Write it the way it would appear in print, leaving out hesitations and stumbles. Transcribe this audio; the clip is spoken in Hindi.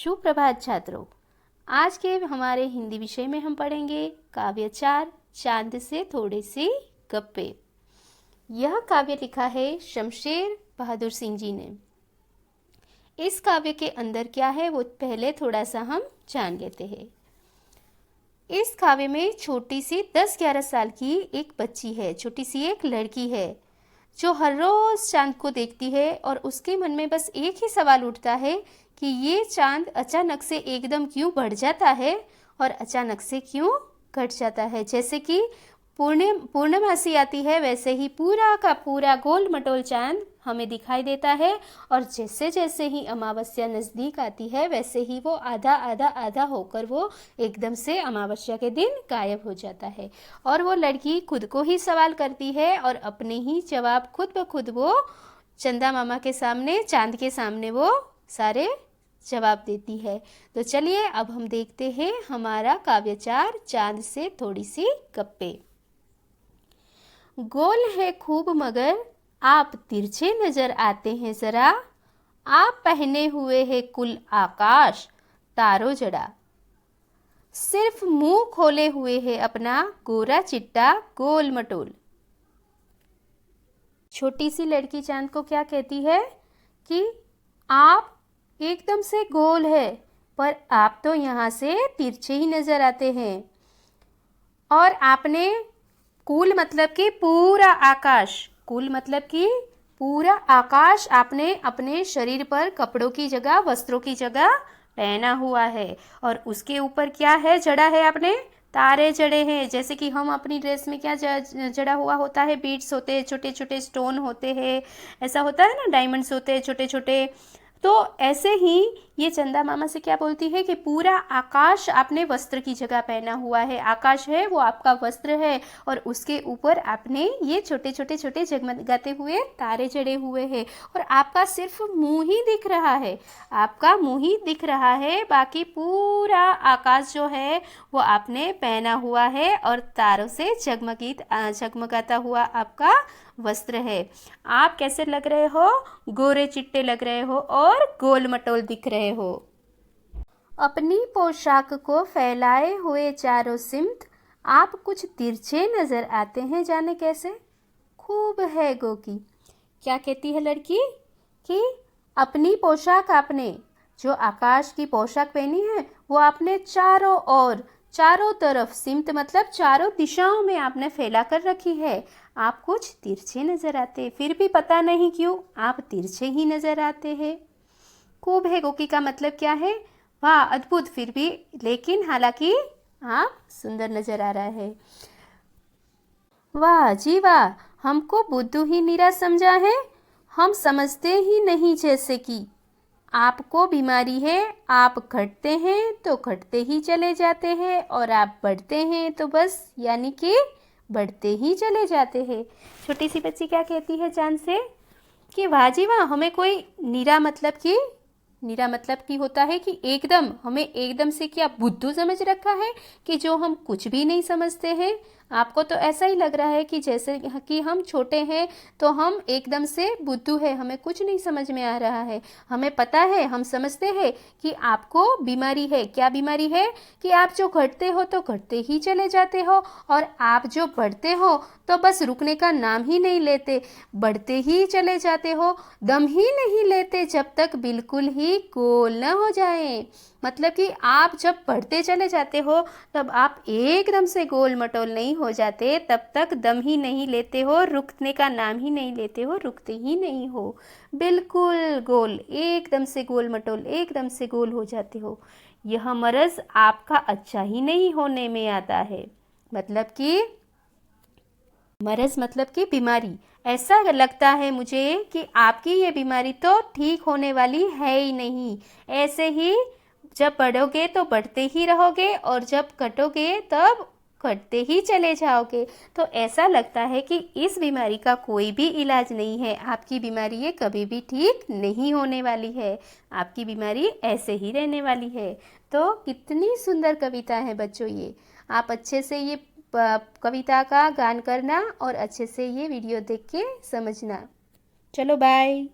सुप्रभात छात्रों। आज के हमारे हिंदी विषय में हम पढ़ेंगे काव्य 4 चांद से थोड़े से गप्पे। यह काव्य लिखा है शमशेर बहादुर सिंह जी ने। इस काव्य के अंदर क्या है वो पहले थोड़ा सा हम जान लेते हैं। इस काव्य में छोटी सी 10-11 साल की एक बच्ची है, छोटी सी एक लड़की है जो हर रोज चांद को देखती है और उसके मन में बस एक ही सवाल उठता है कि ये चांद अचानक से एकदम क्यों बढ़ जाता है और अचानक से क्यों घट जाता है। जैसे कि पूर्णमासी आती है वैसे ही पूरा का पूरा गोल मटोल चांद हमें दिखाई देता है और जैसे जैसे ही अमावस्या नज़दीक आती है वैसे ही वो आधा आधा आधा होकर वो एकदम से अमावस्या के दिन गायब हो जाता है। और वो लड़की खुद को ही सवाल करती है और अपने ही जवाब खुद ब खुद वो चंदा मामा के सामने, चांद के सामने वो सारे जवाब देती है। तो चलिए अब हम देखते हैं हमारा काव्य 4 चांद से थोड़ी सी गप्पे। गोल है खूब मगर आप तिरछे नजर आते हैं जरा, आप पहने हुए है कुल आकाश तारो जड़ा, सिर्फ मुंह खोले हुए है अपना गोरा चिट्टा गोल मटोल। छोटी सी लड़की चांद को क्या कहती है कि आप एकदम से गोल है पर आप तो यहाँ से तिरछे ही नजर आते हैं और आपने कुल मतलब कि पूरा आकाश, कुल मतलब कि पूरा आकाश आपने अपने शरीर पर कपड़ों की जगह, वस्त्रों की जगह पहना हुआ है और उसके ऊपर क्या है, जड़ा है आपने तारे जड़े हैं। जैसे कि हम अपनी ड्रेस में क्या जड़ा हुआ होता है, बीड्स होते हैं, छोटे छोटे स्टोन होते हैं, ऐसा होता है ना, डायमंड्स होते हैं छोटे छोटे। तो ऐसे ही ये चंदा मामा से क्या बोलती है कि पूरा आकाश आपने वस्त्र की जगह पहना हुआ है, आकाश है वो आपका वस्त्र है और उसके ऊपर आपने ये छोटे छोटे छोटे जगमगाते हुए तारे जड़े हुए हैं और आपका सिर्फ मुंह ही दिख रहा है, आपका मुंह ही दिख रहा है, बाकी पूरा आकाश जो है वो आपने पहना हुआ है और तारों से जगमगाता हुआ आपका वस्त्र है। आप कैसे लग रहे हो, गोरे चिट्टे लग रहे हो और गोल मटोल दिख रहे हो। अपनी पोशाक को फैलाए हुए चारों सिमत आप कुछ तिरछे नजर आते हैं, जाने कैसे। खूब है गो की। क्या कहती है लड़की कि अपनी पोशाक आपने, जो आकाश की पोशाक पहनी है वो आपने चारों ओर, चारों तरफ, सिमत मतलब चारों दिशाओं में आपने फैला कर रखी है। आप कुछ तिरछे नजर आते, फिर भी पता नहीं क्यों आप तिरछे ही नजर आते हैं। खूब है गोकी का मतलब क्या है, वाह अद्भुत, फिर भी, लेकिन हालांकि आप सुंदर नजर आ रहा है। वाह जी वाह, हमको बुद्धू ही निरा समझा है, हम समझते ही नहीं जैसे कि आपको बीमारी है, आप घटते हैं तो घटते ही चले जाते हैं और आप बढ़ते हैं तो बस यानी कि बढ़ते ही चले जाते हैं। छोटी सी बच्ची क्या कहती है चांद से कि वाह जी वाह, हमें कोई निरा मतलब की होता है कि एकदम, हमें एकदम से क्या बुद्धू समझ रखा है कि जो हम कुछ भी नहीं समझते हैं। आपको तो ऐसा ही लग रहा है कि जैसे कि हम छोटे हैं तो हम एकदम से बुद्धू है, हमें कुछ नहीं समझ में आ रहा है। हमें पता है, हम समझते हैं कि आपको बीमारी है। क्या बीमारी है कि आप जो घटते हो तो घटते ही चले जाते हो और आप जो बढ़ते हो तो बस रुकने का नाम ही नहीं लेते, बढ़ते ही चले जाते हो, दम ही नहीं लेते जब तक बिल्कुल ही गोल न हो जाए। मतलब कि आप जब बढ़ते चले जाते हो तब आप एकदम से गोल मटोल नहीं हो जाते, तब तक दम ही नहीं लेते हो, रुकने का नाम ही नहीं लेते हो, रुकते ही नहीं हो, बिल्कुल गोल, एकदम से गोल मटोल, एकदम से गोल हो जाते हो। यह मर्ज आपका अच्छा ही नहीं होने में आता है। मतलब कि मर्ज मतलब कि बीमारी। ऐसा लगता है मुझे कि आपकी ये बीमारी तो ठीक होने वाली है ही नहीं। ऐसे ही जब बढ़ोगे तो बढ़ते ही रहोगे और जब कटोगे तब कटते ही चले जाओगे। तो ऐसा लगता है कि इस बीमारी का कोई भी इलाज नहीं है, आपकी बीमारी ये कभी भी ठीक नहीं होने वाली है, आपकी बीमारी ऐसे ही रहने वाली है। तो कितनी सुंदर कविता है बच्चों ये। आप अच्छे से ये कविता का गान करना और अच्छे से ये वीडियो देख के समझना। चलो बाय।